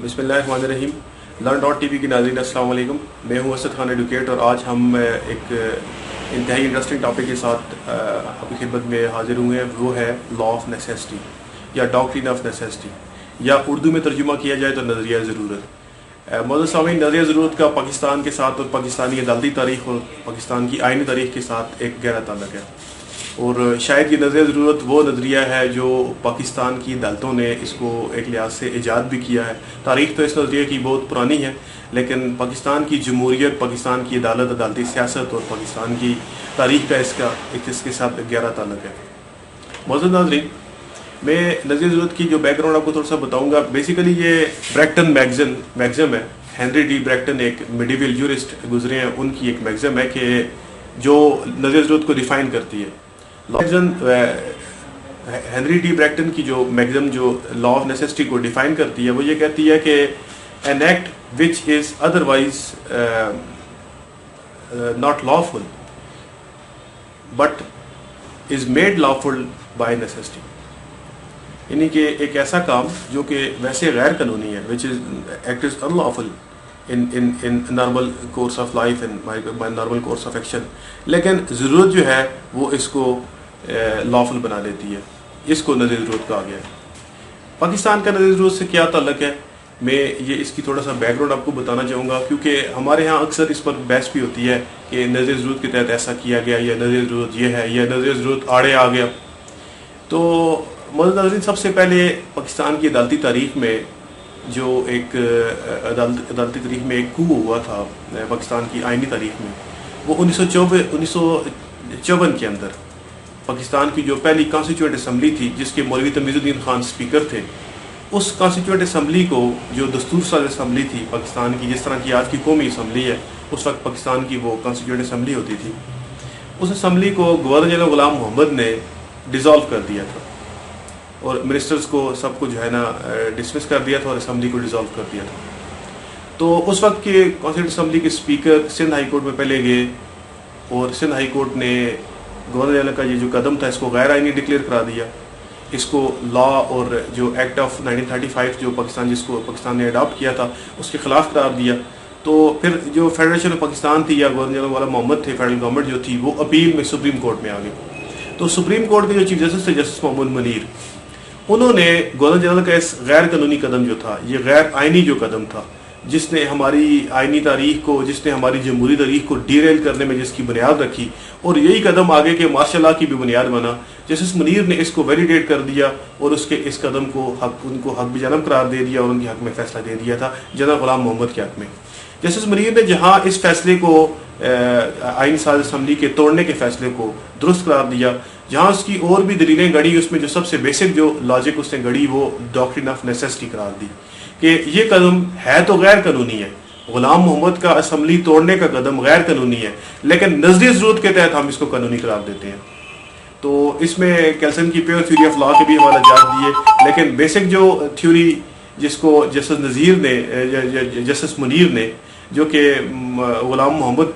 बिस्मिल्लाहिर्रहमानिर्रहीम। Learn dot T V की नाज़रीन अस्सलाम वालेकुम। मैं हूँ असद खान एडुकेट और आज हम एक इंतहाई इंटरेस्टिंग टॉपिक के साथ आपकी खिदमत में हाजिर हुए हैं। वो है लॉ ऑफ नेसेसिटी या डॉक्ट्रिन ऑफ नेसेसिटी, या उर्दू में तर्जुमा किया जाए तो नज़रिया ज़रूरत। मौजूद सामीन, नज़रिया ज़रूरत का पाकिस्तान के साथ और पाकिस्तानी अदालती तारीख़ और पाकिस्तान की आइनी तारीख़ के साथ एक गहरा ताल्लुक़ है, और शायद ये नज़रिया ज़रूरत वो नज़रिया है जो पाकिस्तान की अदालतों ने इसको एक लिहाज से ईजाद भी किया है। तारीख़ तो इस नज़रिए की बहुत पुरानी है, लेकिन पाकिस्तान की जमहूरियत, पाकिस्तान की अदालत, अदालती सियासत और पाकिस्तान की तारीख़ का इसके साथ गहरा ताल्लुक़ है। मौजूद नाज़रीन, मैं नज़रिया ज़रूरत की जो बैकग्राउंड आपको थोड़ा सा बताऊँगा। बेसिकली ये ब्रैक्टन मैगज़म है। हेनरी डी ब्रैक्टन एक मिडिवल यूरिस्ट गुजरे हैं, उनकी एक मैगज़म है कि जो नज़रिया ज़रूरत को डिफ़ाइन करती है। हेनरी डी ब्रैक्टन की जो मैगज़म जो लॉ ऑफ नेसेसिटी को डिफाइन करती है, वो ये कहती है कि an act which is otherwise not lawful but is made lawful by necessity, यानी कि एक ऐसा काम जो कि वैसे गैर कानूनी है, which is act is unlawful in normal course of life and by normal course of action, लेकिन ज़रूरत जो है वो इसको लॉफुल बना देती है। इसको नज़रिया ज़रूरत कहा गया है। पाकिस्तान का नज़रिया ज़रूरत से क्या ताल्लुक़ है, मैं ये इसकी थोड़ा सा बैकग्राउंड आपको बताना चाहूँगा, क्योंकि हमारे यहाँ अक्सर इस पर बहस भी होती है कि नज़रिया ज़रूरत के तहत ऐसा किया गया, या नज़रिया ज़रूरत ये है, या नज़रिया ज़रूरत आड़े आ गया। तो मौजूद नाज़रीन, सबसे पहले पाकिस्तान की अदालती तारीख़ में जो एक अदालती तारीख़ में एक कू हुआ था पाकिस्तान की आइनी तारीख़ में, वो 1954 के अंदर पाकिस्तान की जो पहली कॉन्स्टिट्यूएंट असम्बली थी, जिसके मौलवी तमीज़ुद्दीन खान स्पीकर थे, उस कॉन्स्टिट्यूएंट असम्बली को, जो दस्तूर साज असम्बली थी पाकिस्तान की, जिस तरह की आज की कौमी असम्बली है, उस वक्त पाकिस्तान की वो कॉन्स्टिट्यूएंट असम्बली होती थी, उस असम्बली को गवर्नर जनरल गुलाम मोहम्मद ने डिज़ोल्व कर दिया था और मिनिस्टर्स को सबको जो है ना डिसमिस कर दिया था और असम्बली को डिज़ोल्व कर दिया था। तो उस वक्त के कॉन्स्टिट्यूंट असम्बली के स्पीकर सिंध हाई कोर्ट में पहले गए, और सिंध हाई कोर्ट ने गवर्नर जनरल का ये जो कदम था इसको गैर आइनी डिक्लेयर करा दिया। इसको लॉ और जो एक्ट ऑफ 1935 जो जिसको पाकिस्तान ने अडॉप्ट किया था उसके ख़िलाफ़ करार दिया। तो फिर जो फेडरेशन ऑफ पाकिस्तान थी, या गवर्नर जनरल वाला मोहम्मद थे, फेडरल गवर्नमेंट जो थी, वो अपील में सुप्रीम कोर्ट में आ गई। तो सुप्रीम कोर्ट के जो चीफ जस्टिस थे, जस्टिस मोहम्मद मुनीर, उन्होंने गवर्नर जनरल का इस गैर कानूनी कदम जो था, ये गैर आइनी जो कदम था, जिसने हमारी आइनी तारीख़ को, जिसने हमारी जमहूरी तारीख़ को डीरेल करने में जिसकी बुनियाद रखी, और यही कदम आगे के मार्शल लॉ की भी बुनियाद बना, जस्टिस मुनीर ने इसको वैलिडेट कर दिया और उसके इस कदम को उनको हक बिजानब करार दे दिया और उनके हक में फ़ैसला दे दिया था जनरल गुलाम मोहम्मद के हक में। जस्टिस मुनीर ने जहाँ इस फैसले को आइन साज असम्बली के तोड़ने के फैसले को दुरुस्त करार दिया, जहाँ उसकी और भी दलीलें गढ़ी, उसमें जो सबसे बेसिक जो लॉजिक उसने गढ़ी वो डॉक्ट्रिन ऑफ नेसेसिटी करार दी कि ये कदम है तो गैर कानूनी है, गुलाम मोहम्मद का असम्बली तोड़ने का कदम गैर कानूनी है, लेकिन नज़रिया ज़रूरत के तहत हम इसको कानूनी करार देते हैं। तो इसमें कैल्सन की प्योर थ्योरी ऑफ लॉ के भी हवाला जात दिए, लेकिन बेसिक जो थ्योरी जिसको जस्टिस नज़ीर ने, जस्टिस मुनीर ने, जो कि गुलाम मोहम्मद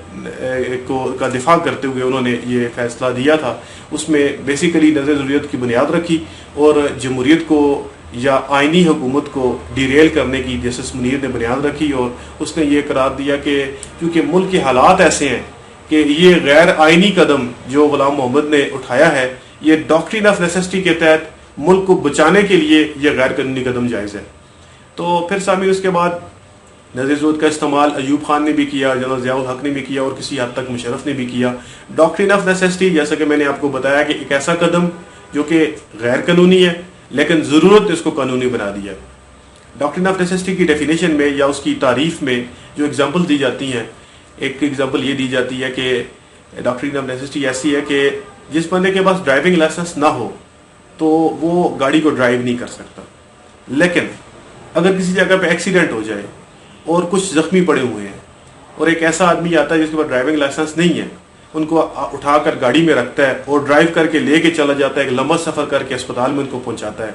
का दिफा करते हुए उन्होंने ये फ़ैसला दिया था, उसमें बेसिकली नज़र ज़रूरत की बुनियाद रखी और जमहूरियत को या आइनी हुकूमत को डिरेल करने की जस्टिस मुनीर ने बुनियाद रखी, और उसने ये करार दिया कि क्योंकि मुल्क के हालात ऐसे हैं कि ये गैर आइनी कदम जो गुलाम मोहम्मद ने उठाया है, ये डॉक्ट्रिन ऑफ नेसेसिटी के तहत मुल्क को बचाने के लिए ये गैर कानूनी कदम जायज़ है। तो फिर सामी उसके बाद नज़रिया ज़रूरत का इस्तेमाल अयूब खान ने भी किया, जनरल ज़ियाउल हक ने भी किया, और किसी हद तक मुशर्रफ ने भी किया। डॉक्ट्रिन ऑफ नेसेसिटी, जैसा कि मैंने आपको बताया, कि एक ऐसा कदम जो कि गैर कानूनी है लेकिन ज़रूरत इसको कानूनी बना दिया। डॉक्ट्रिन ऑफ नेसेसिटी की डेफिनेशन में या उसकी तारीफ़ में जो एग्जाम्पल दी जाती हैं, एक एग्जाम्पल ये दी जाती है कि डॉक्ट्रिन ऑफ नेसेसिटी ऐसी है कि जिस बंदे के पास ड्राइविंग लाइसेंस ना हो तो वो गाड़ी को ड्राइव नहीं कर सकता, लेकिन अगर किसी जगह पे एक्सीडेंट हो जाए और कुछ ज़ख्मी पड़े हुए हैं और एक ऐसा आदमी आता है जिसके पास ड्राइविंग लाइसेंस नहीं है, उनको उठाकर गाड़ी में रखता है और ड्राइव करके लेके चला जाता है, एक लंबा सफ़र करके अस्पताल में उनको पहुंचाता है।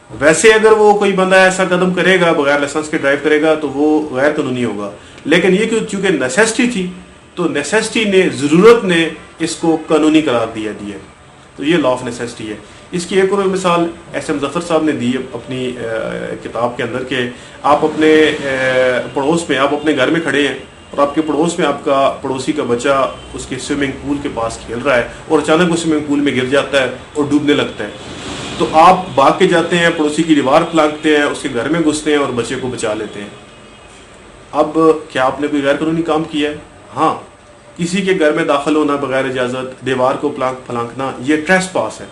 वैसे अगर वो कोई बंदा ऐसा कदम करेगा, बगैर लाइसेंस के ड्राइव करेगा, तो वो गैर कानूनी होगा। लेकिन ये चूँकि नेसेसिटी थी, तो नेसेसिटी ने, ज़रूरत ने इसको कानूनी करार दिया। تو یہ لا آف نیسیسٹی ہے. اس کی ایک اور مثال ایس ایم ظفر صاحب نے دی اپنی کتاب کے اندر کہ آپ اپنے پڑوس میں، آپ اپنے گھر میں کھڑے ہیں اور آپ کے پڑوس میں آپ کا پڑوسی کا بچہ اس کے سوئمنگ پول کے پاس کھیل رہا ہے اور اچانک وہ سوئمنگ پول میں گر جاتا ہے اور ڈوبنے لگتا ہے. تو آپ بھاگ کے جاتے ہیں، پڑوسی کی دیوار پھلانگتے ہیں، اس کے گھر میں گھستے ہیں اور بچے کو بچا لیتے ہیں. اب کیا آپ نے کوئی غیر قانونی کام کیا ہے؟ ہاں، کسی کے گھر میں داخل ہونا بغیر اجازت، دیوار کو پھلانگنا، یہ ٹریس پاس ہے.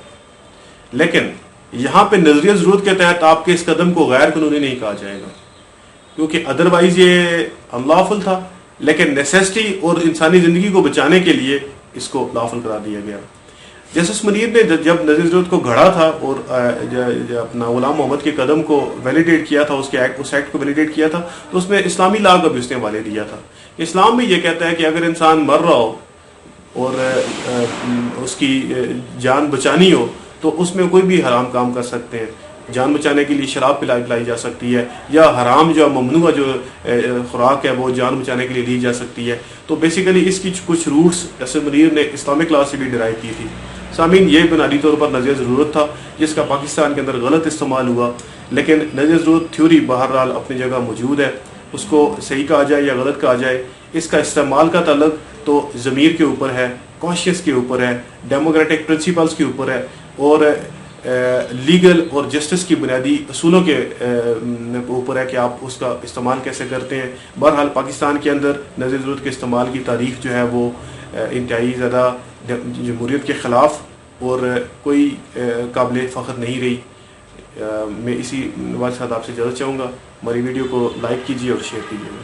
لیکن یہاں پہ نظریہ ضرورت کے تحت آپ کے اس قدم کو غیر قانونی نہیں کہا جائے گا، کیونکہ ادروائز یہ انلافل تھا، لیکن نیسیسٹی اور انسانی زندگی کو بچانے کے لیے اس کو لافل قرار دیا گیا. جسٹس منیر نے جب نظریہ ضرورت کو گھڑا تھا اور اپنا غلام محمد کے قدم کو ویلیڈیٹ کیا تھا، اس ایکٹ کو ویلیڈیٹ کیا تھا، تو اس میں اسلامی لاء کا بھی اس نے حوالے دیا تھا. اسلام میں یہ کہتا ہے کہ اگر انسان مر رہا ہو اور اس کی جان بچانی ہو تو اس میں کوئی بھی حرام کام کر سکتے ہیں. جان بچانے کے لیے شراب پلائی جا سکتی ہے، یا حرام جو ممنوع جو خوراک ہے وہ جان بچانے کے لیے لی جا سکتی ہے. تو بیسیکلی اس کی کچھ روٹس جسٹس منیر نے اسلامک لا سے بھی ڈرائیو کی تھی. سامعین، یہ بنیادی طور پر نظریہ ضرورت تھا جس کا پاکستان کے اندر غلط استعمال ہوا، لیکن نظریہ ضرورت تھیوری بہرحال اپنی جگہ موجود ہے. اس کو صحیح کہا جائے یا غلط کہا جائے، اس کا استعمال کا تعلق تو ضمیر کے اوپر ہے، کانشیس کے اوپر ہے، ڈیموکریٹک پرنسپلز کے اوپر ہے، اور لیگل اور جسٹس کی بنیادی اصولوں کے اوپر ہے کہ آپ اس کا استعمال کیسے کرتے ہیں. بہرحال پاکستان کے اندر نظریہ ضرورت کے استعمال کی تاریخ جو ہے وہ انتہائی زیادہ جمہوریت کے خلاف اور کوئی قابل فخر نہیں رہی. میں اسی بات کے ساتھ آپ سے اجازت چاہوں گا. ہماری ویڈیو کو لائک کیجیے اور شیئر کیجیے گا.